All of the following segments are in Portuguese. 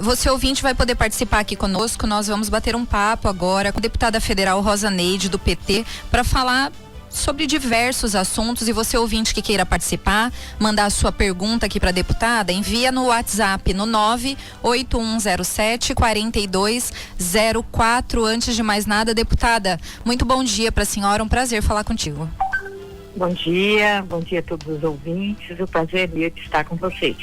Você ouvinte vai poder participar aqui conosco. Nós vamos bater um papo agora com a deputada federal Rosa Neide, do PT, para falar sobre diversos assuntos. E você ouvinte que queira participar, mandar a sua pergunta aqui para a deputada, envia no WhatsApp no 98107-4204. Antes de mais nada, deputada, muito bom dia para a senhora, um prazer falar contigo. Bom dia a todos os ouvintes, o prazer é meu de estar com vocês.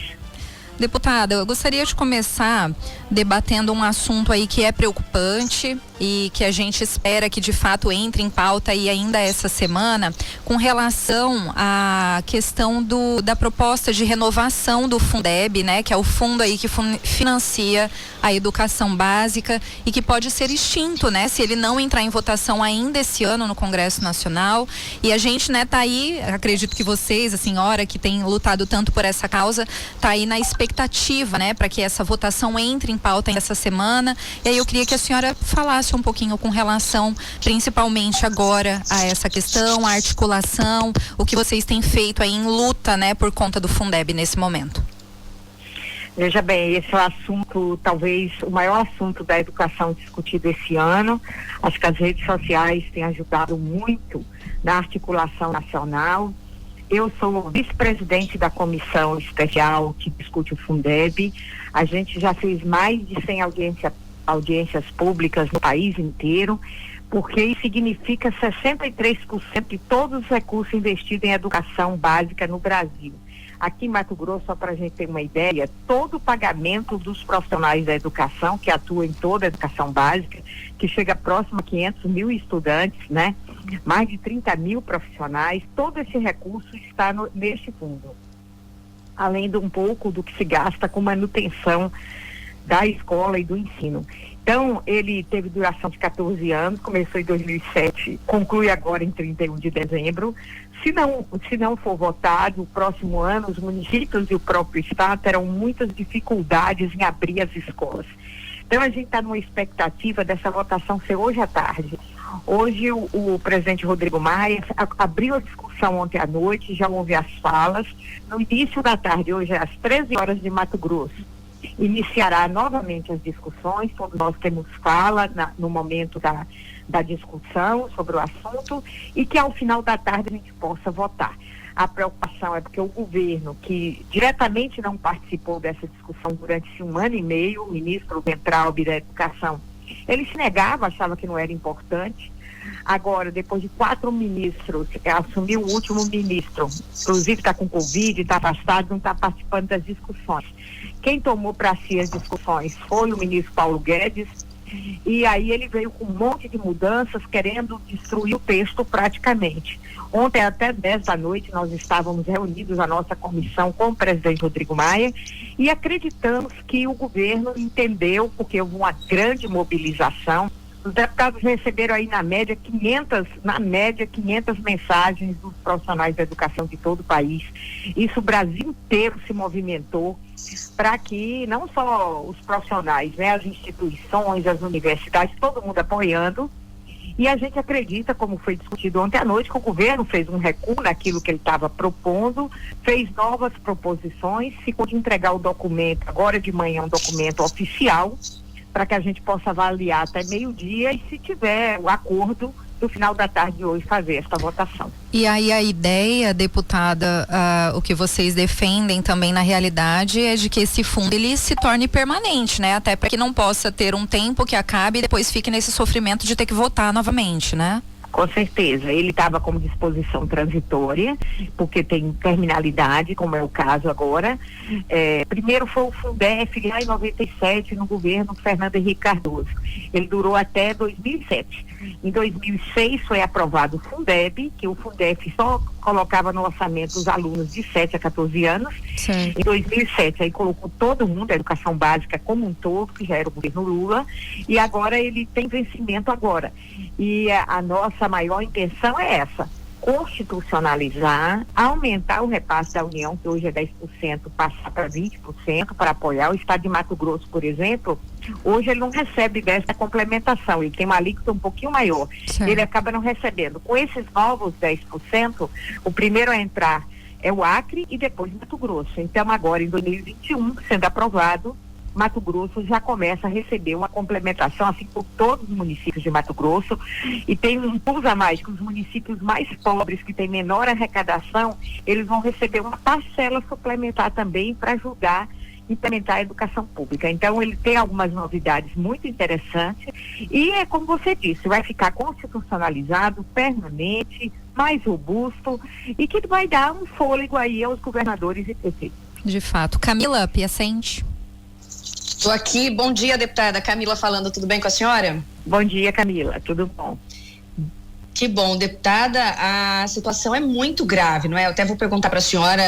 Deputada, eu gostaria de começar debatendo um assunto aí que é preocupante e que a gente espera que de fato entre em pauta aí ainda essa semana, com relação à questão da proposta de renovação do Fundeb, né, que é o fundo aí que financia a educação básica e que pode ser extinto, né, se ele não entrar em votação ainda esse ano no Congresso Nacional. E a gente, né, tá aí, acredito que vocês, a senhora que tem lutado tanto por essa causa, tá aí na expectativa, né, para que essa votação entre em pauta essa semana. E aí eu queria que a senhora falasse um pouquinho com relação, principalmente agora, a essa questão, a articulação, o que vocês têm feito aí em luta, né, por conta do Fundeb nesse momento. Veja bem, esse é o assunto, talvez o maior assunto da educação discutido esse ano. Acho que as redes sociais têm ajudado muito na articulação nacional. Eu sou vice-presidente da comissão especial que discute o Fundeb. A gente já fez mais de 100 audiências públicas no país inteiro, porque isso significa 63% de todos os recursos investidos em educação básica no Brasil. Aqui em Mato Grosso, só para a gente ter uma ideia, todo o pagamento dos profissionais da educação, que atuam em toda a educação básica, que chega próximo a 500 mil estudantes, né? Mais de 30 mil profissionais, todo esse recurso está neste fundo. Além de um pouco do que se gasta com manutenção da escola e do ensino. Então, ele teve duração de 14 anos, começou em 2007, conclui agora em 31 de dezembro. Se não for votado, o próximo ano, os municípios e o próprio Estado terão muitas dificuldades em abrir as escolas. Então, a gente está numa expectativa dessa votação ser hoje à tarde. Hoje, o presidente Rodrigo Maia abriu a discussão ontem à noite, já houve as falas. No início da tarde, hoje às 13 horas de Mato Grosso, iniciará novamente as discussões. Todos nós temos fala no momento da discussão sobre o assunto e que ao final da tarde a gente possa votar. A preocupação é porque o governo, que diretamente não participou dessa discussão durante um ano e meio, o ministro Ventralbe da Educação, ele se negava, achava que não era importante. Agora, depois de 4 ministros, assumiu o último ministro, inclusive está com Covid, está afastado, não está participando das discussões. Quem tomou para si as discussões foi o ministro Paulo Guedes, e aí ele veio com um monte de mudanças, querendo destruir o texto praticamente. Ontem, até 10 da noite, nós estávamos reunidos, a nossa comissão, com o presidente Rodrigo Maia, e acreditamos que o governo entendeu, porque houve uma grande mobilização. Os deputados receberam aí na média 500 mensagens dos profissionais da educação de todo o país. Isso o Brasil inteiro se movimentou para que não só os profissionais, né, as instituições, as universidades, todo mundo apoiando. E a gente acredita, como foi discutido ontem à noite, que o governo fez um recuo naquilo que ele estava propondo, fez novas proposições, ficou de entregar o documento, agora de manhã um documento oficial, para que a gente possa avaliar até meio-dia e, se tiver o acordo, no final da tarde de hoje fazer esta votação. E aí a ideia, deputada, o que vocês defendem também na realidade é de que esse fundo ele se torne permanente, né? Até para que não possa ter um tempo que acabe e depois fique nesse sofrimento de ter que votar novamente, né? Com certeza, ele estava como disposição transitória, porque tem terminalidade, como é o caso agora. Primeiro foi o Fundef lá em 97, no governo Fernando Henrique Cardoso. Ele durou até 2007. Em 2006 foi aprovado o Fundeb, que o Fundef só colocava no orçamento os alunos de 7 a 14 anos. Sim. Em 2007 aí colocou todo mundo, a educação básica como um todo, que já era o governo Lula, e agora ele tem vencimento agora. E a nossa maior intenção é essa: constitucionalizar, aumentar o repasse da União, que hoje é 10%, passar para 20% para apoiar. O estado de Mato Grosso, por exemplo, hoje ele não recebe dessa complementação, ele tem uma alíquota um pouquinho maior. Sim. Ele acaba não recebendo. Com esses novos 10%, o primeiro a entrar é o Acre e depois Mato Grosso. Então agora em 2021, sendo aprovado, Mato Grosso já começa a receber uma complementação, assim como todos os municípios de Mato Grosso, e tem um plus a mais, que os municípios mais pobres, que têm menor arrecadação, eles vão receber uma parcela suplementar também para ajudar a implementar a educação pública. Então, ele tem algumas novidades muito interessantes e é como você disse, vai ficar constitucionalizado, permanente, mais robusto e que vai dar um fôlego aí aos governadores e prefeitos. De fato. Camila Piacente. Estou aqui. Bom dia, deputada. Camila falando. Tudo bem com a senhora? Bom dia, Camila. Tudo bom? Que bom, deputada, a situação é muito grave, não é? Eu até vou perguntar para a senhora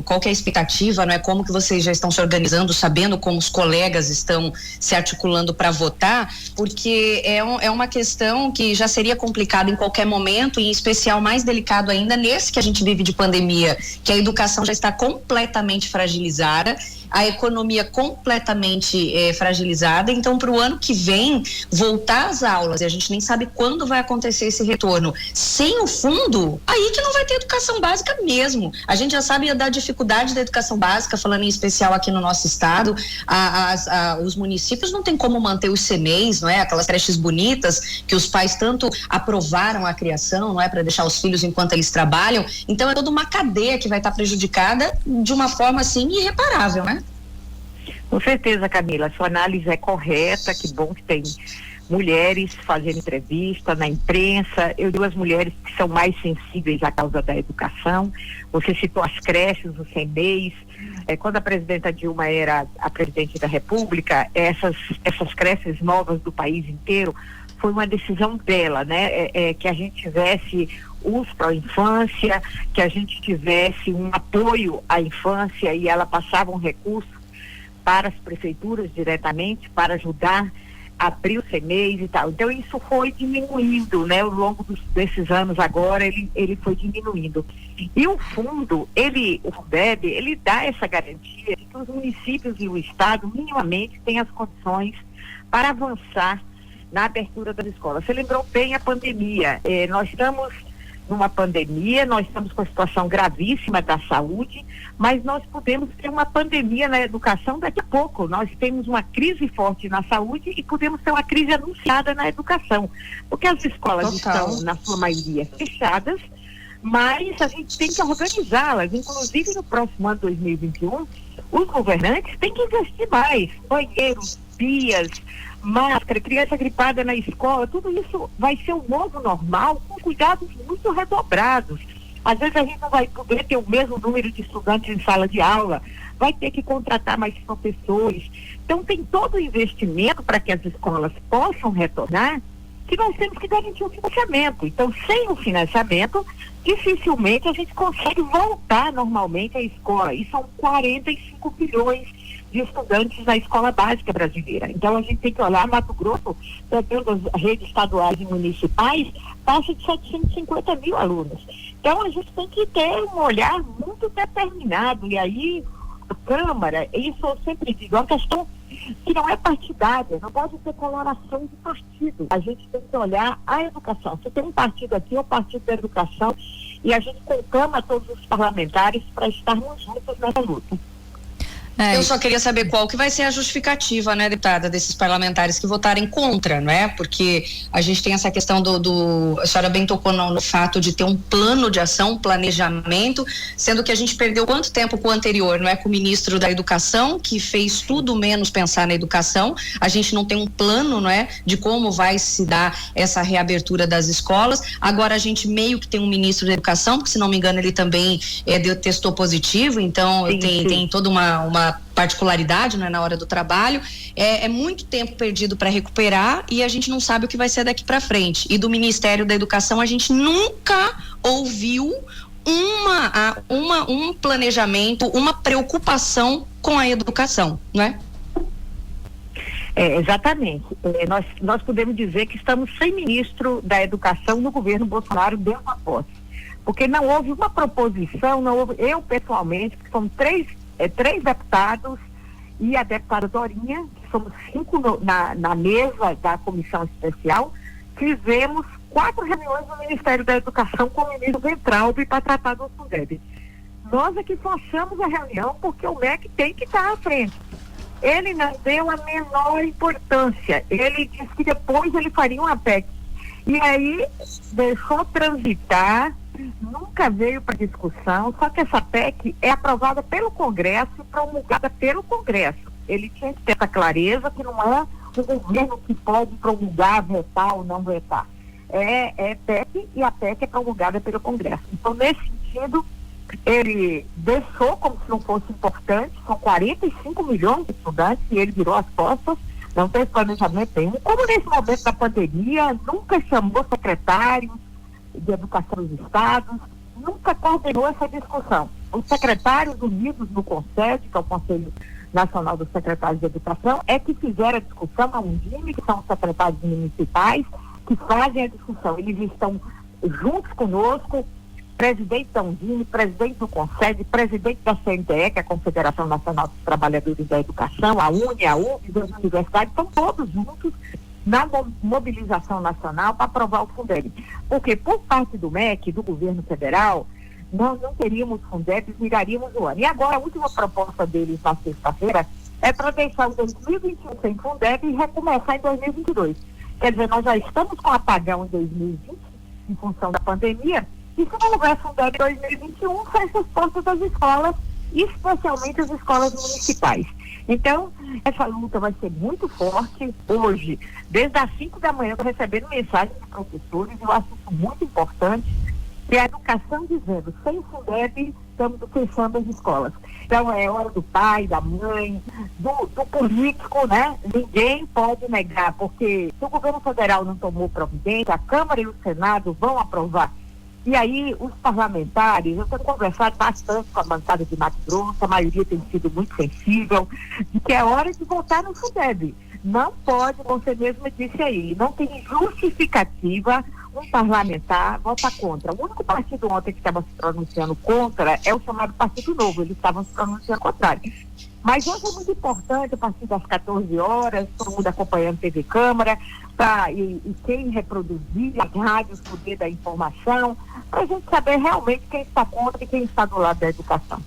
qual que é a expectativa, não é? Como que vocês já estão se organizando, sabendo como os colegas estão se articulando para votar, porque é uma questão que já seria complicada em qualquer momento, e em especial mais delicado ainda nesse que a gente vive de pandemia, que a educação já está completamente fragilizada, a economia completamente fragilizada. Então, para o ano que vem, voltar às aulas, e a gente nem sabe quando vai acontecer esse retorno, sem o fundo, aí que não vai ter educação básica mesmo. A gente já sabe da dificuldade da educação básica, falando em especial aqui no nosso estado, os municípios não tem como manter os CMEs, não é? Aquelas creches bonitas que os pais tanto aprovaram a criação, não é? Para deixar os filhos enquanto eles trabalham. Então, é toda uma cadeia que vai estar prejudicada de uma forma, assim, irreparável, né? Com certeza, Camila, a sua análise é correta, que bom que tem mulheres fazendo entrevista na imprensa. Eu digo as mulheres que são mais sensíveis à causa da educação. Você citou as creches, os CMEs. Quando a presidenta Dilma era a presidente da República, essas creches novas do país inteiro, foi uma decisão dela, né? Que a gente tivesse uso para a infância, que a gente tivesse um apoio à infância, e ela passava um recurso para as prefeituras diretamente, para ajudar a abrir os CMEs e tal. Então, isso foi diminuindo, né? Ao longo desses anos agora, ele foi diminuindo. E o fundo, o FUNDEB, ele dá essa garantia de que os municípios e o Estado, minimamente, têm as condições para avançar na abertura das escolas. Você lembrou bem a pandemia. Nós estamos numa pandemia, nós estamos com a situação gravíssima da saúde, mas nós podemos ter uma pandemia na educação daqui a pouco. Nós temos uma crise forte na saúde e podemos ter uma crise anunciada na educação, porque as escolas estão, na sua maioria, fechadas, mas a gente tem que organizá-las. Inclusive, no próximo ano 2021, os governantes têm que investir mais. Banheiros, pias, máscara, criança gripada na escola, tudo isso vai ser um novo normal, com cuidados muito redobrados. Às vezes a gente não vai poder ter o mesmo número de estudantes em sala de aula, vai ter que contratar mais professores. Então, tem todo o investimento para que as escolas possam retornar, que nós temos que garantir o financiamento. Então, sem o financiamento, dificilmente a gente consegue voltar normalmente à escola. E são 45 milhões de estudantes na escola básica brasileira. Então, a gente tem que olhar. Mato Grosso, pegando as redes estaduais e municipais, passa de 750 mil alunos. Então, a gente tem que ter um olhar muito determinado. E aí, a Câmara, isso eu sempre digo, é uma questão que não é partidária, não pode ter coloração de partido. A gente tem que olhar a educação. Você tem um partido aqui, é o Partido da Educação, e a gente conclama todos os parlamentares para estarmos juntos nessa luta. Eu só queria saber qual que vai ser a justificativa, né, deputada, desses parlamentares que votarem contra, não é? Porque a gente tem essa questão a senhora bem tocou no fato de ter um plano de ação, um planejamento, sendo que a gente perdeu quanto tempo com o anterior, não é? Com o ministro da Educação, que fez tudo menos pensar na educação. A gente não tem um plano, não é? De como vai se dar essa reabertura das escolas. Agora a gente meio que tem um ministro da Educação, porque se não me engano ele também testou positivo, então tem toda uma particularidade, né, na hora do trabalho. É muito tempo perdido para recuperar e a gente não sabe o que vai ser daqui para frente. E do Ministério da Educação a gente nunca ouviu um planejamento, uma preocupação com a educação, não é? Exatamente. Nós podemos dizer que estamos sem ministro da Educação no governo Bolsonaro desde a posse. Porque não houve uma proposição, eu pessoalmente, que são três deputados e a deputada Dorinha, que somos 5 na mesa da comissão especial, fizemos 4 reuniões no Ministério da Educação com o ministro Weintraub para tratar do FUNDEB. Nós é que forçamos a reunião porque o MEC tem que estar à frente. Ele não deu a menor importância. Ele disse que depois ele faria uma PEC. E aí deixou transitar, nunca veio para discussão, só que essa PEC é aprovada pelo Congresso e promulgada pelo Congresso. Ele tinha que ter essa clareza que não é o governo que pode promulgar, vetar ou não vetar. É PEC, e a PEC é promulgada pelo Congresso. Então, nesse sentido, ele deixou como se não fosse importante. São 45 milhões de estudantes e ele virou as costas, não tem planejamento nenhum. Como nesse momento da pandemia, nunca chamou secretários de educação dos estados, nunca coordenou essa discussão. Os secretários unidos no CONSED, que é o Conselho Nacional dos Secretários de Educação, é que fizeram a discussão, a Undime, que são os secretários municipais, que fazem a discussão. Eles estão juntos conosco, presidente da Undime, presidente do CONSED, presidente da CNTE, que é a Confederação Nacional dos Trabalhadores da Educação, a UNE, a UF, das universidades, estão todos juntos na mobilização nacional para aprovar o Fundeb. Porque por parte do MEC, do governo federal, nós não teríamos Fundeb, viraríamos o ano. E agora a última proposta deles na sexta-feira é para deixar o 2021 sem Fundeb e recomeçar em 2022. Quer dizer, nós já estamos com apagão em 2020, em função da pandemia, e se não houver Fundeb em 2021, fecha as portas das escolas, especialmente as escolas municipais. Então, essa luta vai ser muito forte. Hoje, desde as 5 da manhã, eu estou recebendo mensagens de professores, eu acho isso muito importante, que a educação dizendo, sem Fundeb, estamos fechando as escolas. Então, é hora do pai, da mãe, do político, né? Ninguém pode negar, porque se o governo federal não tomou providência, a Câmara e o Senado vão aprovar. E aí, os parlamentares, eu tenho conversado bastante com a bancada de Mato Grosso, a maioria tem sido muito sensível, de que é hora de votar no Fundeb. Não pode, você mesmo disse aí, não tem justificativa um parlamentar votar contra. O único partido ontem que estava se pronunciando contra é o chamado Partido Novo, eles estavam se pronunciando contrário. Mas hoje é muito importante, a partir das 14 horas, todo mundo acompanhando TV Câmara, e quem reproduzir as rádios, poder da informação, para a gente saber realmente quem está contra e quem está do lado da educação.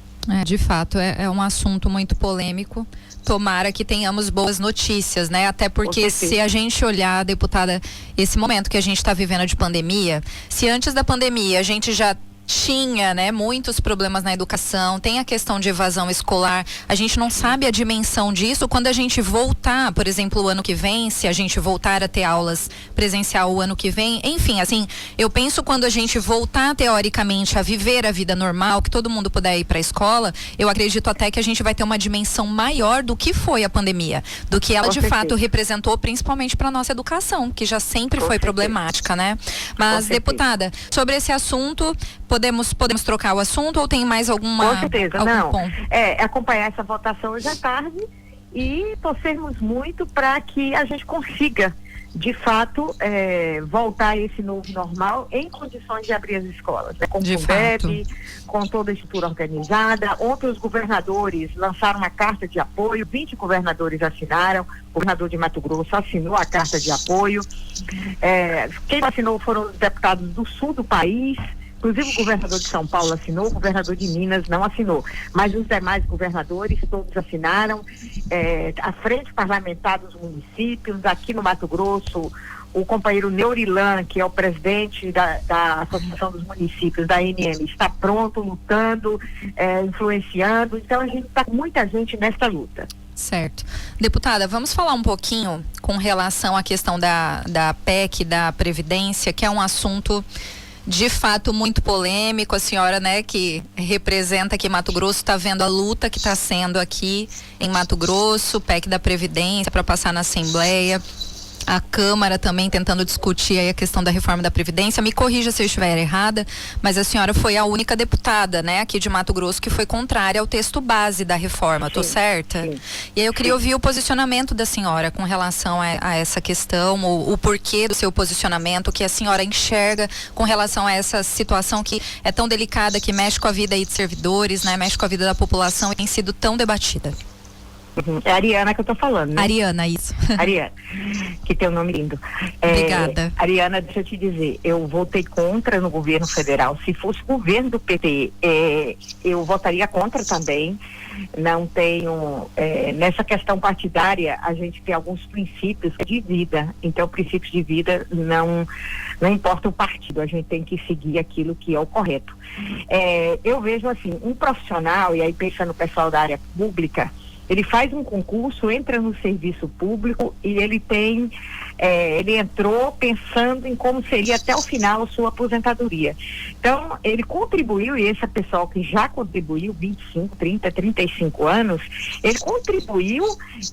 De fato, é um assunto muito polêmico. Tomara que tenhamos boas notícias, né? Até porque se a gente olhar, deputada, esse momento que a gente está vivendo de pandemia, se antes da pandemia a gente já tinha, né, muitos problemas na educação, tem a questão de evasão escolar, a gente não sabe a dimensão disso quando a gente voltar, por exemplo, o ano que vem, se a gente voltar a ter aulas presencial o ano que vem, enfim, assim, eu penso quando a gente voltar teoricamente a viver a vida normal, que todo mundo puder ir para a escola, eu acredito até que a gente vai ter uma dimensão maior do que foi a pandemia, do que ela de fato representou, principalmente para nossa educação, que já sempre foi problemática, né? Mas, deputada, sobre esse assunto, podemos trocar o assunto ou tem mais alguma... Com certeza, não. Ponto? Acompanhar essa votação hoje à tarde e torcermos muito para que a gente consiga, de fato, voltar a esse novo normal em condições de abrir as escolas. Com o Fundeb, com toda a estrutura organizada. Ontem os governadores lançaram uma carta de apoio, 20 governadores assinaram, o governador de Mato Grosso assinou a carta de apoio. Quem assinou foram os deputados do sul do país. Inclusive o governador de São Paulo assinou, o governador de Minas não assinou, mas os demais governadores todos assinaram, a frente parlamentar dos municípios, aqui no Mato Grosso, o companheiro Neurilan, que é o presidente da Associação dos Municípios, da ANM, está pronto, lutando, influenciando, então a gente está com muita gente nessa luta. Certo. Deputada, vamos falar um pouquinho com relação à questão da PEC, da Previdência, que é um assunto de fato muito polêmico. A senhora, né, que representa aqui Mato Grosso, está vendo a luta que está sendo aqui em Mato Grosso, PEC da Previdência para passar na Assembleia, a Câmara também tentando discutir aí a questão da reforma da Previdência. Me corrija se eu estiver errada, mas a senhora foi a única deputada, né, aqui de Mato Grosso que foi contrária ao texto base da reforma, tô certa? Sim. E aí eu queria ouvir o posicionamento da senhora com relação a essa questão, o porquê do seu posicionamento, o que a senhora enxerga com relação a essa situação que é tão delicada, que mexe com a vida aí de servidores, né, mexe com a vida da população e tem sido tão debatida. É a Ariana que eu tô falando, né? Ariana, isso. Ariana, que tem um nome lindo. Obrigada. Ariana, deixa eu te dizer, eu votei contra no governo federal. Se fosse o governo do PT, eu votaria contra também. Não tenho, nessa questão partidária, a gente tem alguns princípios de vida. Então, princípios de vida não importa o partido, a gente tem que seguir aquilo que é o correto. Eu vejo assim, um profissional, e aí pensando no pessoal da área pública, ele faz um concurso, entra no serviço público e ele entrou pensando em como seria até o final a sua aposentadoria. Então, ele contribuiu, e esse pessoal que já contribuiu 25, 30, 35 anos, ele contribuiu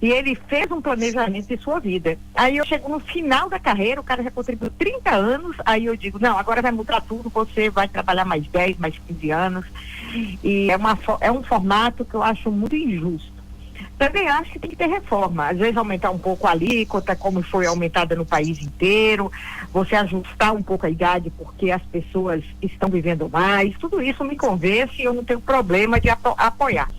e ele fez um planejamento de sua vida. Aí eu chego no final da carreira, o cara já contribuiu 30 anos, aí eu digo, não, agora vai mudar tudo, você vai trabalhar mais 10, mais 15 anos. E é um formato que eu acho muito injusto. Também acho que tem que ter reforma, às vezes aumentar um pouco a alíquota, como foi aumentada no país inteiro, você ajustar um pouco a idade porque as pessoas estão vivendo mais, tudo isso me convence e eu não tenho problema de apoiar.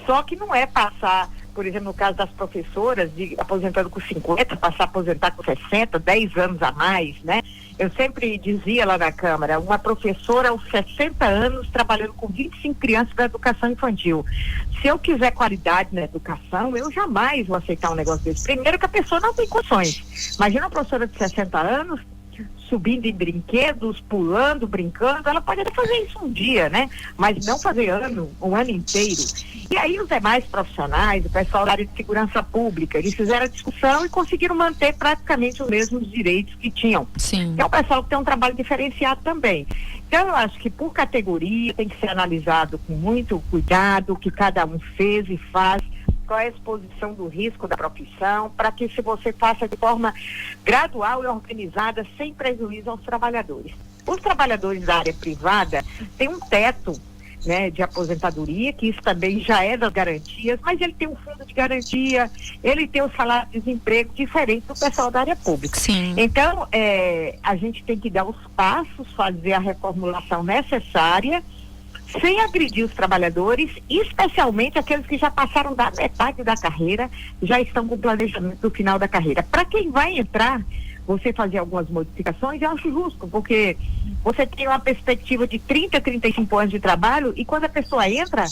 Só que não é passar, por exemplo, no caso das professoras, de aposentando com 50, passar a aposentar com 60, 10 anos a mais, né? Eu sempre dizia lá na Câmara, uma professora aos 60 anos trabalhando com 25 crianças da educação infantil. Se eu quiser qualidade na educação, eu jamais vou aceitar um negócio desse. Primeiro que a pessoa não tem condições. Imagina uma professora de 60 anos subindo em brinquedos, pulando, brincando, ela pode até fazer isso um dia, né? Mas não fazer um ano inteiro. E aí os demais profissionais, o pessoal da área de segurança pública, eles fizeram a discussão e conseguiram manter praticamente os mesmos direitos que tinham. Sim. Que é o pessoal que tem um trabalho diferenciado também. Então eu acho que por categoria tem que ser analisado com muito cuidado o que cada um fez e faz, qual é a exposição do risco da profissão, para que se você faça de forma gradual e organizada, sem prejuízo aos trabalhadores. Os trabalhadores da área privada têm um teto, né, de aposentadoria, que isso também já é das garantias, mas ele tem um fundo de garantia, ele tem o salário de desemprego diferente do pessoal da área pública. Sim. Então, a gente tem que dar os passos, fazer a reformulação necessária, sem agredir os trabalhadores, especialmente aqueles que já passaram da metade da carreira, já estão com o planejamento do final da carreira. Para quem vai entrar, você fazer algumas modificações, eu acho justo, porque você tem uma perspectiva de 30, 35 anos de trabalho e quando a pessoa entra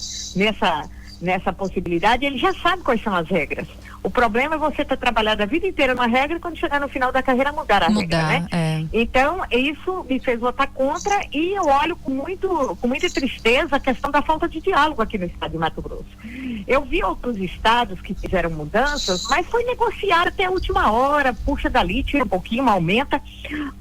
nessa possibilidade, ele já sabe quais são as regras. O problema é você ter trabalhado a vida inteira numa regra e quando chegar no final da carreira mudar a regra, né? Então, isso me fez votar contra e eu olho com muita tristeza a questão da falta de diálogo aqui no estado de Mato Grosso. Eu vi outros estados que fizeram mudanças, mas foi negociar até a última hora, puxa dali, tira um pouquinho, aumenta,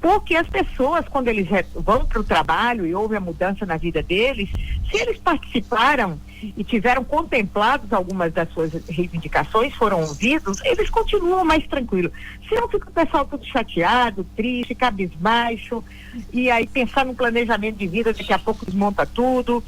porque as pessoas, quando eles vão para o trabalho e houve a mudança na vida deles, se eles participaram e tiveram contemplados algumas das suas reivindicações, foram ouvidos, eles continuam mais tranquilos. Senão fica o pessoal tudo chateado, triste, cabisbaixo, e aí pensar no planejamento de vida, daqui a pouco desmonta tudo.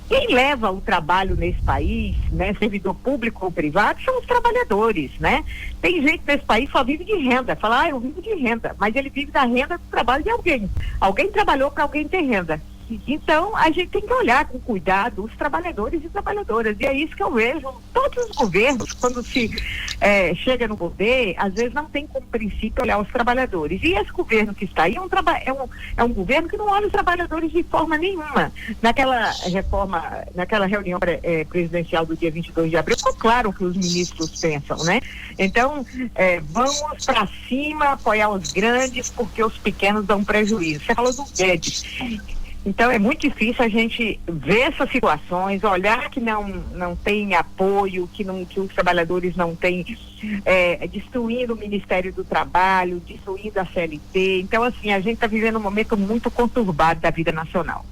Quem leva o trabalho nesse país, né, servidor público ou privado, são os trabalhadores, né? Tem gente nesse país que só vive de renda, fala, eu vivo de renda, mas ele vive da renda do trabalho de alguém. Alguém trabalhou para alguém ter renda. Então, a gente tem que olhar com cuidado os trabalhadores e trabalhadoras, e é isso que eu vejo. Todos os governos, quando se chega no poder, às vezes não tem como princípio olhar os trabalhadores. E esse governo que está aí é um governo que não olha os trabalhadores de forma nenhuma. Naquela reunião presidencial do dia 22 de abril, ficou claro o que os ministros pensam, né? Então, vamos para cima, apoiar os grandes, porque os pequenos dão prejuízo. Você falou do Guedes. Então é muito difícil a gente ver essas situações, olhar que não tem apoio, que os trabalhadores não têm, destruindo o Ministério do Trabalho, destruindo a CLT. Então, assim, a gente está vivendo um momento muito conturbado da vida nacional.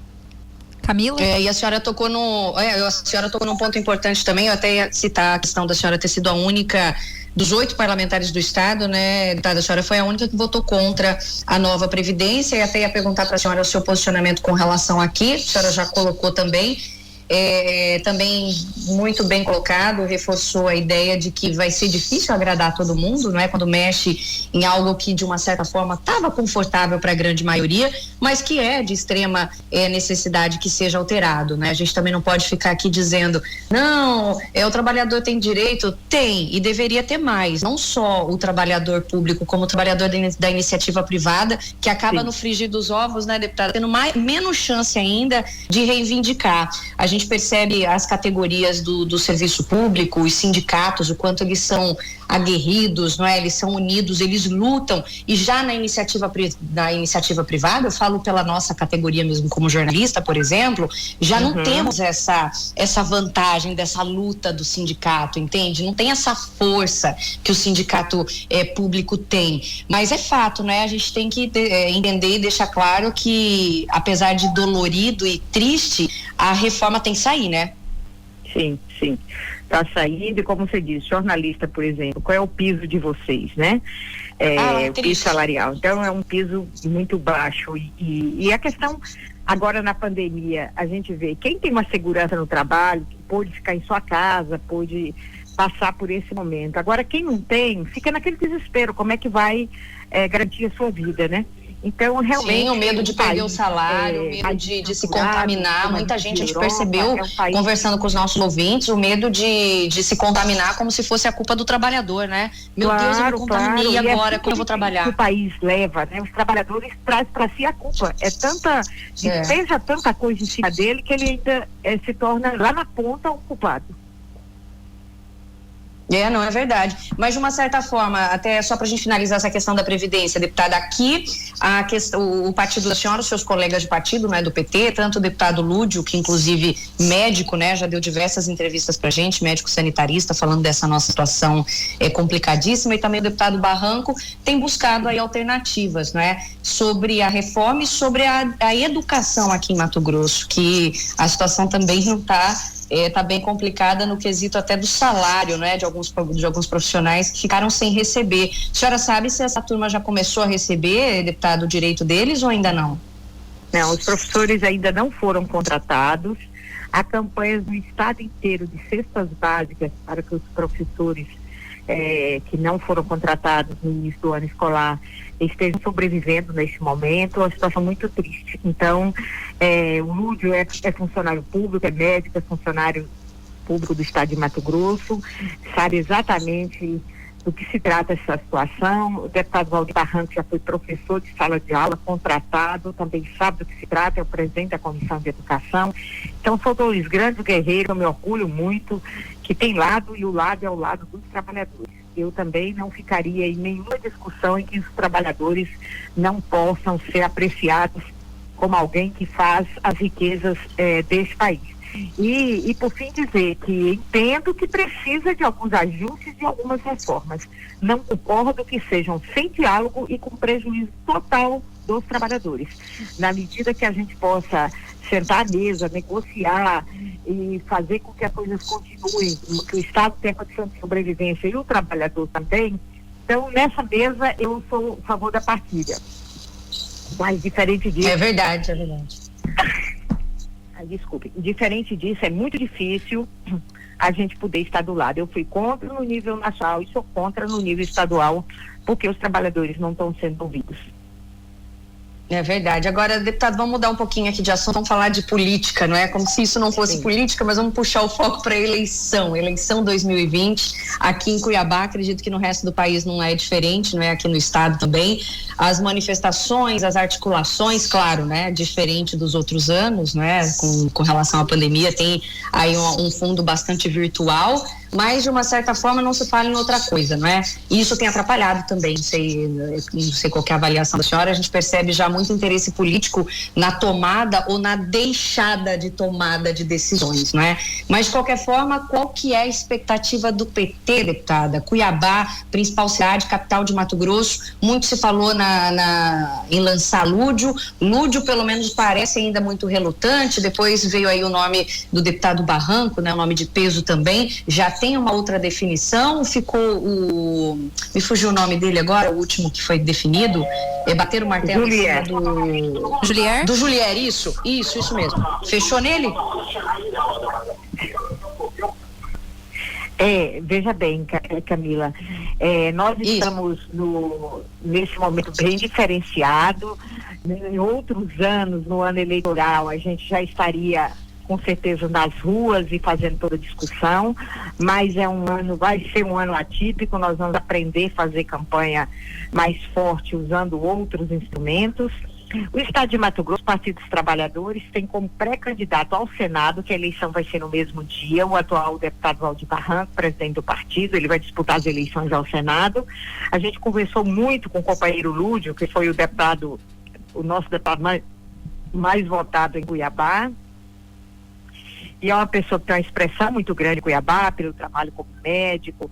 Camila? E a senhora tocou num ponto importante também. Eu até ia citar a questão da senhora ter sido a única dos 8 parlamentares do estado, né, deputada, a senhora foi a única que votou contra a nova Previdência, e até ia perguntar para a senhora o seu posicionamento com relação aqui, a senhora já colocou também, também muito bem colocado, reforçou a ideia de que vai ser difícil agradar todo mundo, não é? Quando mexe em algo que de uma certa forma estava confortável para a grande maioria, mas que é de extrema necessidade que seja alterado, né? A gente também não pode ficar aqui dizendo, não, o trabalhador tem direito, tem, e deveria ter mais, não só o trabalhador público, como o trabalhador da iniciativa privada, que acaba no frigir dos ovos, né, deputada, tendo menos chance ainda de reivindicar. A gente percebe as categorias do serviço público, os sindicatos, o quanto eles são aguerridos, não é? Eles são unidos, eles lutam, e já na iniciativa privada, eu falo pela nossa categoria mesmo como jornalista, por exemplo, já não temos essa vantagem dessa luta do sindicato, entende? Não tem essa força que o sindicato público tem, mas é fato, né? A gente tem que entender e deixar claro que, apesar de dolorido e triste, a reforma tem que sair, né? Sim, sim. Está saindo, e como você disse, jornalista, por exemplo, qual é o piso de vocês, né? O piso salarial. Então, é um piso muito baixo. E a questão, agora na pandemia, a gente vê quem tem uma segurança no trabalho, que pôde ficar em sua casa, pôde passar por esse momento. Agora, quem não tem, fica naquele desespero, como é que vai garantir a sua vida, né? Então, realmente... Sim, o medo de perder o salário, o medo de se contaminar. Muita gente, a gente percebeu, conversando com os nossos ouvintes, o medo de se contaminar como se fosse a culpa do trabalhador, né? Meu Deus, eu me contaminei, e agora como eu vou trabalhar? O país leva, né? Os trabalhadores trazem para si a culpa. Despeja tanta coisa em cima dele que ele ainda se torna, lá na ponta, um culpado. Não é verdade, mas de uma certa forma, até só para a gente finalizar essa questão da Previdência, deputada, aqui o partido da senhora, os seus colegas de partido, né, do PT, tanto o deputado Lúdio, que inclusive médico, né, já deu diversas entrevistas para a gente, médico sanitarista, falando dessa nossa situação complicadíssima, e também o deputado Barranco tem buscado aí alternativas, né, sobre a reforma e sobre a educação aqui em Mato Grosso, que a situação também não está bem complicada no quesito até do salário, né, de alguns profissionais que ficaram sem receber. A senhora sabe se essa turma já começou a receber, deputado, o direito deles ou ainda não? Não, os professores ainda não foram contratados. Há campanhas no estado inteiro de cestas básicas para que os professores que não foram contratados no início do ano escolar estejam sobrevivendo neste momento. É uma situação muito triste. Então, o Lúdio é funcionário público, é médico, é funcionário público do estado de Mato Grosso, sabe exatamente do que se trata essa situação. O deputado Valdir Barranco já foi professor de sala de aula, contratado, também sabe do que se trata, é o presidente da Comissão de Educação. Então, são dois grandes guerreiros, eu me orgulho muito, que tem lado, e o lado é ao lado dos trabalhadores. Eu também não ficaria em nenhuma discussão em que os trabalhadores não possam ser apreciados como alguém que faz as riquezas desse país. E por fim dizer que entendo que precisa de alguns ajustes e algumas reformas. Não concordo que sejam sem diálogo e com prejuízo total dos trabalhadores. Na medida que a gente possa sentar à mesa, negociar e fazer com que as coisas continuem, que o Estado tenha condição de sobrevivência e o trabalhador também, então nessa mesa eu sou a favor da partilha. Mas diferente disso... É verdade. Desculpe, diferente disso, é muito difícil a gente poder estar do lado. Eu fui contra no nível nacional e sou contra no nível estadual, porque os trabalhadores não estão sendo ouvidos. É verdade. Agora, deputado, vamos mudar um pouquinho aqui de assunto, vamos falar de política, não é? Como se isso não fosse política, mas vamos puxar o foco para a eleição 2020, aqui em Cuiabá. Acredito que no resto do país não é diferente, não é? Aqui no estado também. As manifestações, as articulações, claro, né? Diferente dos outros anos, né? Com relação à pandemia, tem aí um fundo bastante virtual, mas de uma certa forma não se fala em outra coisa, não é? E isso tem atrapalhado também, não sei qual que é a avaliação da senhora. A gente percebe já muito interesse político na tomada ou na deixada de tomada de decisões, não é? Mas de qualquer forma, qual que é a expectativa do PT, deputada? Cuiabá, principal cidade, capital de Mato Grosso, muito se falou em lançar Lúdio, pelo menos parece ainda muito relutante. Depois veio aí o nome do deputado Barranco, né? O nome de peso também, já tem uma outra definição, me fugiu o nome dele agora, o último que foi definido, bater o martelo Julier? Do Julier, isso mesmo. Fechou nele? Veja bem, Camila, nós estamos nesse momento bem diferenciado. Em outros anos, no ano eleitoral, a gente já estaria com certeza nas ruas e fazendo toda a discussão, mas vai ser um ano atípico. Nós vamos aprender a fazer campanha mais forte usando outros instrumentos. O Estado de Mato Grosso, Partido dos Trabalhadores, tem como pré-candidato ao Senado, que a eleição vai ser no mesmo dia, o atual deputado Valdir Barranco, presidente do partido. Ele vai disputar as eleições ao Senado. A gente conversou muito com o companheiro Lúdio, que foi o nosso deputado mais votado em Cuiabá, e é uma pessoa que tem uma expressão muito grande em Cuiabá, pelo trabalho como médico.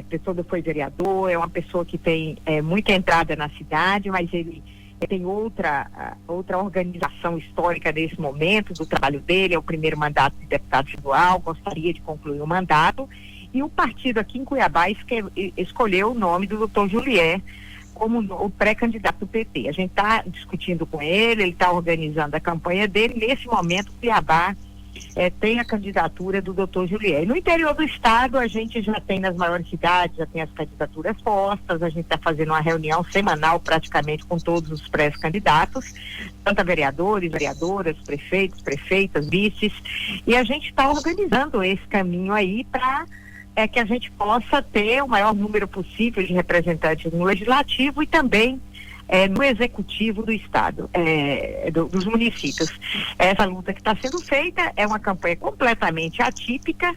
Pessoa foi vereador, é uma pessoa que tem muita entrada na cidade, mas ele tem outra organização histórica nesse momento do trabalho dele. É o primeiro mandato de deputado estadual, gostaria de concluir o mandato, e o partido aqui em Cuiabá escolheu o nome do Dr. Julier como o pré-candidato do PT. A gente está discutindo com ele está organizando a campanha dele. Nesse momento, Cuiabá tem a candidatura do Dr. Julier. No interior do estado, a gente já tem nas maiores cidades, já tem as candidaturas postas. A gente está fazendo uma reunião semanal praticamente com todos os pré-candidatos, tanto a vereadores, vereadoras, prefeitos, prefeitas, vices, e a gente está organizando esse caminho aí para que a gente possa ter o maior número possível de representantes no legislativo e também no executivo do estado, dos municípios. Essa luta que está sendo feita é uma campanha completamente atípica,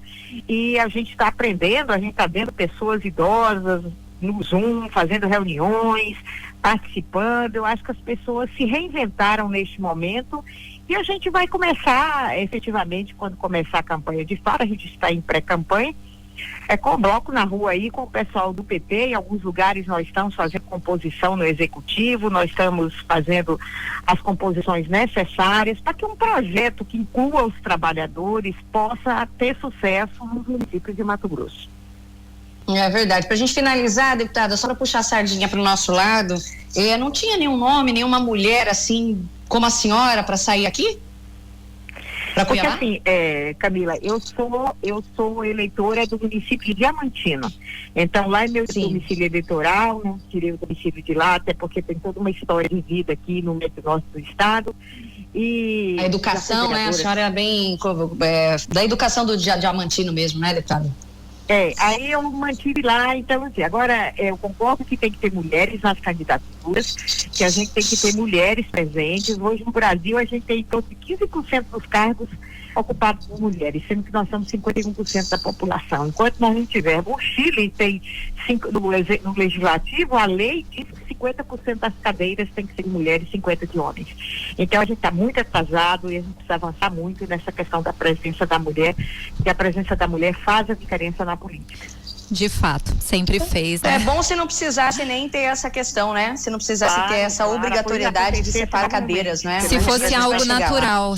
e a gente está aprendendo, a gente está vendo pessoas idosas no Zoom, fazendo reuniões, participando. Eu acho que as pessoas se reinventaram neste momento, e a gente vai começar efetivamente, quando começar a campanha de fato. A gente está em pré-campanha, com o bloco na rua aí, com o pessoal do PT. Em alguns lugares nós estamos fazendo composição no executivo, nós estamos fazendo as composições necessárias para que um projeto que inclua os trabalhadores possa ter sucesso nos municípios de Mato Grosso. É verdade. Para a gente finalizar, deputada, só para puxar a sardinha para o nosso lado, não tinha nenhum nome, nenhuma mulher assim como a senhora para sair aqui? Porque assim, Camila, eu sou eleitora do município de Diamantino. Então lá é meu domicílio eleitoral, não tirei o domicílio de lá, até porque tem toda uma história de vida aqui no meio nosso do estado. E a educação, né? A senhora é bem da educação do Diamantino mesmo, né, deputada? Aí eu mantive lá. Então, assim, agora eu concordo que tem que ter mulheres nas candidaturas, que a gente tem que ter mulheres presentes. Hoje no Brasil a gente tem em torno de 15% dos cargos ocupados por mulheres, sendo que nós somos 51% da população. Enquanto nós não tivermos, o Chile tem no legislativo, a lei diz que 50% das cadeiras tem que ser de mulheres e 50% de homens. Então a gente está muito atrasado, e a gente precisa avançar muito nessa questão da presença da mulher, que a presença da mulher faz a diferença na política. De fato, sempre fez, né? É bom se não precisasse nem ter essa questão, né? Se não precisasse ter essa obrigatoriedade de separar cadeiras, né? Se fosse algo natural,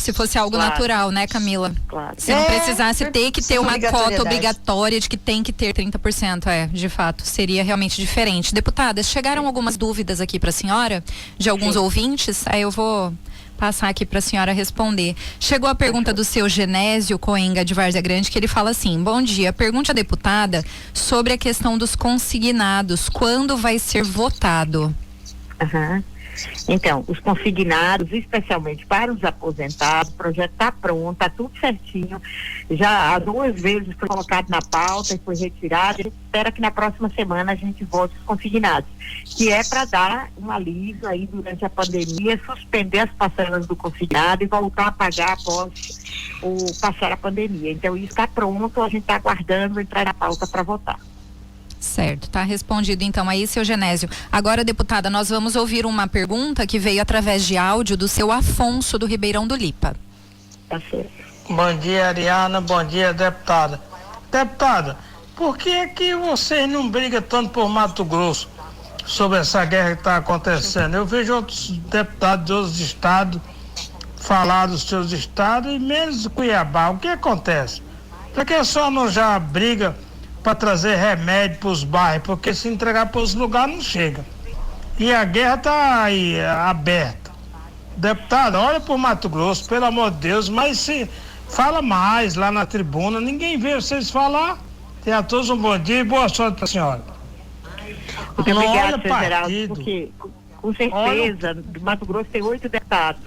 natural, né, Camila? Claro. Se não precisasse ter que ter uma cota obrigatória de que tem que ter 30%, de fato, seria realmente diferente. Deputada, chegaram algumas dúvidas aqui para a senhora, de alguns ouvintes, aí eu vou passar aqui para a senhora responder. Chegou a pergunta do seu Genésio Coenga de Várzea Grande, que ele fala assim: bom dia, pergunte à deputada sobre a questão dos consignados, quando vai ser votado? Então, os consignados, especialmente para os aposentados, o projeto está pronto, está tudo certinho. Já há 2 vezes foi colocado na pauta e foi retirado. A gente espera que na próxima semana a gente vote os consignados, que é para dar um alívio aí durante a pandemia, suspender as parcelas do consignado e voltar a pagar após passar a pandemia. Então, isso está pronto, a gente está aguardando entrar na pauta para votar. Certo, tá respondido então aí, seu Genésio. Agora, deputada, nós vamos ouvir uma pergunta que veio através de áudio do seu Afonso do Ribeirão do Lipa. Tá certo. Bom dia, Ariana, bom dia, deputada. Deputada, por que vocês não brigam tanto por Mato Grosso sobre essa guerra que está acontecendo? Eu vejo outros deputados de outros estados falar dos seus estados e menos de Cuiabá. O que acontece? Por que só não já briga para trazer remédio para os bairros? Porque se entregar para os lugares não chega. E a guerra está aí aberta. Deputado, olha para o Mato Grosso, pelo amor de Deus, mas se fala mais lá na tribuna, ninguém vê vocês falar. Tenha a todos um bom dia e boa sorte para a senhora. Muito Não obrigada, olha senhor Geraldo, partido. porque com certeza Mato Grosso tem 8 deputados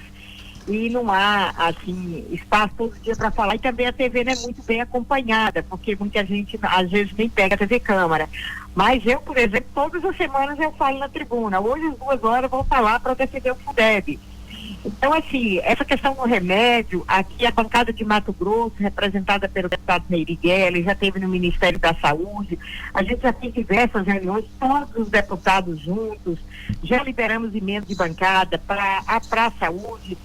e não há, assim, espaço todo dia para falar, e também a TV não é muito bem acompanhada, porque muita gente às vezes nem pega a TV Câmara. Mas eu, por exemplo, todas as semanas eu falo na tribuna. Hoje às 2 horas eu vou falar para defender o FUDEB. Então, assim, essa questão do remédio, aqui a bancada de Mato Grosso, representada pelo deputado Nery Guerra, já teve no Ministério da Saúde, a gente já tem diversas reuniões, todos os deputados juntos, já liberamos emendas de bancada para a saúde,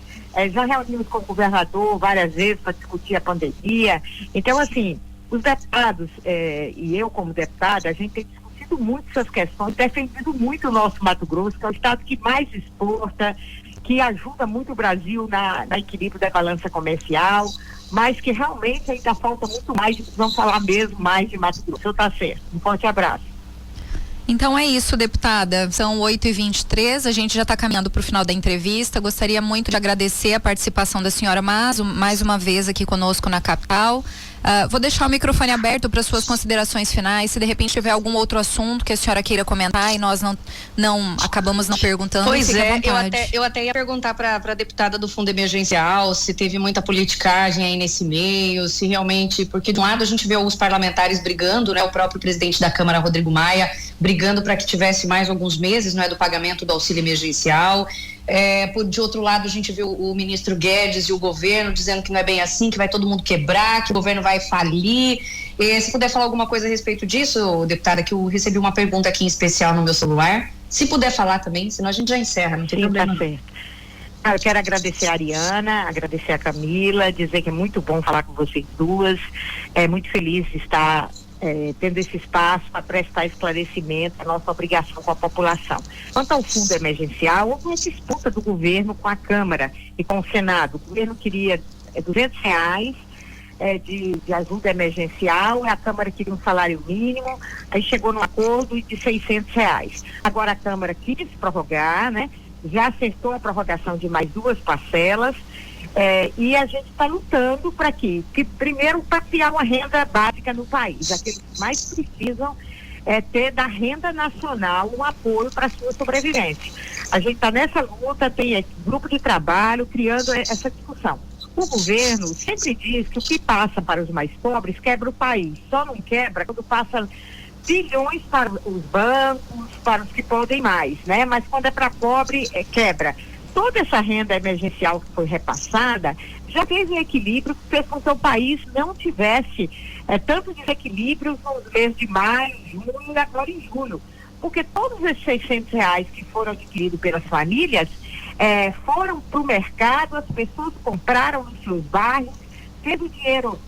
já reunimos com o governador várias vezes para discutir a pandemia. Então, assim, os deputados e eu como deputada, a gente tem discutido muito essas questões, defendido muito o nosso Mato Grosso, que é o estado que mais exporta, que ajuda muito o Brasil na equilíbrio da balança comercial, mas que realmente ainda falta muito mais, vamos falar mesmo mais de Mato Grosso. Então tá certo. Um forte abraço. Então é isso, deputada. São 8h23, a gente já está caminhando para o final da entrevista. Gostaria muito de agradecer a participação da senhora Mazo, mais uma vez aqui conosco na capital. Vou deixar o microfone aberto para suas considerações finais. Se de repente tiver algum outro assunto que a senhora queira comentar e nós não acabamos não perguntando. Pois é, eu até ia perguntar para a deputada do Fundo Emergencial se teve muita politicagem aí nesse meio, se realmente, porque de um lado a gente vê os parlamentares brigando, né? O próprio presidente da Câmara, Rodrigo Maia, brigando para que tivesse mais alguns meses, não é, do pagamento do auxílio emergencial. De outro lado, a gente viu o ministro Guedes e o governo dizendo que não é bem assim, que vai todo mundo quebrar, que o governo vai falir. Se puder falar alguma coisa a respeito disso, deputada, que eu recebi uma pergunta aqui em especial no meu celular. Se puder falar também, senão a gente já encerra, não tem problema. Tá certo. Eu quero agradecer a Ariana, agradecer a Camila, dizer que é muito bom falar com vocês duas. Muito feliz de estar tendo esse espaço para prestar esclarecimento, a nossa obrigação com a população. Quanto ao fundo emergencial, houve uma disputa do governo com a Câmara e com o Senado. O governo queria R$200 de ajuda emergencial, a Câmara queria um salário mínimo, aí chegou num acordo de R$600. Agora a Câmara quis prorrogar, né? Já acertou a prorrogação de mais 2 parcelas, e a gente está lutando para quê? Que primeiro para criar uma renda básica no país. Aqueles que mais precisam ter da renda nacional um apoio para a sua sobrevivência. A gente está nessa luta, tem grupo de trabalho criando essa discussão. O governo sempre diz que o que passa para os mais pobres quebra o país. Só não quebra quando passa bilhões para os bancos, para os que podem mais, né? Mas quando é para pobre, quebra. Toda essa renda emergencial que foi repassada já teve um equilíbrio que fez com que o país não tivesse tanto desequilíbrios nos meses de maio, junho e agora em julho. Porque todos esses R$600 que foram adquiridos pelas famílias foram para o mercado, as pessoas compraram nos seus bairros, fez o dinheiro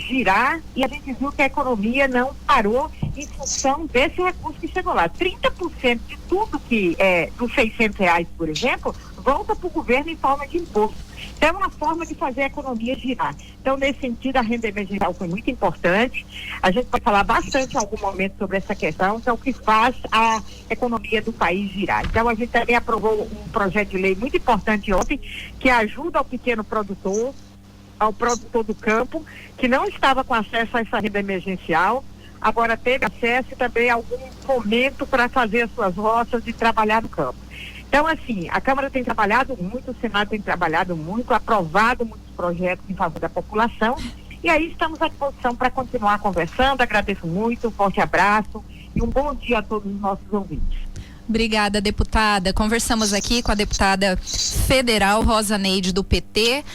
girar, e a gente viu que a economia não parou em função desse recurso que chegou lá. 30% de tudo que dos R$600, por exemplo, volta para o governo em forma de imposto. Então é uma forma de fazer a economia girar. Então, nesse sentido, a renda emergencial foi muito importante. A gente pode falar bastante em algum momento sobre essa questão, que é o que faz a economia do país girar. Então, a gente também aprovou um projeto de lei muito importante ontem, que ajuda ao pequeno produtor, ao produtor do campo, que não estava com acesso a essa renda emergencial, agora teve acesso e também algum fomento para fazer as suas roças e trabalhar no campo. Então, assim, a Câmara tem trabalhado muito, o Senado tem trabalhado muito, aprovado muitos projetos em favor da população, e aí estamos à disposição para continuar conversando. Agradeço muito, um forte abraço e um bom dia a todos os nossos ouvintes. Obrigada, deputada. Conversamos aqui com a deputada federal Rosa Neide, do PT.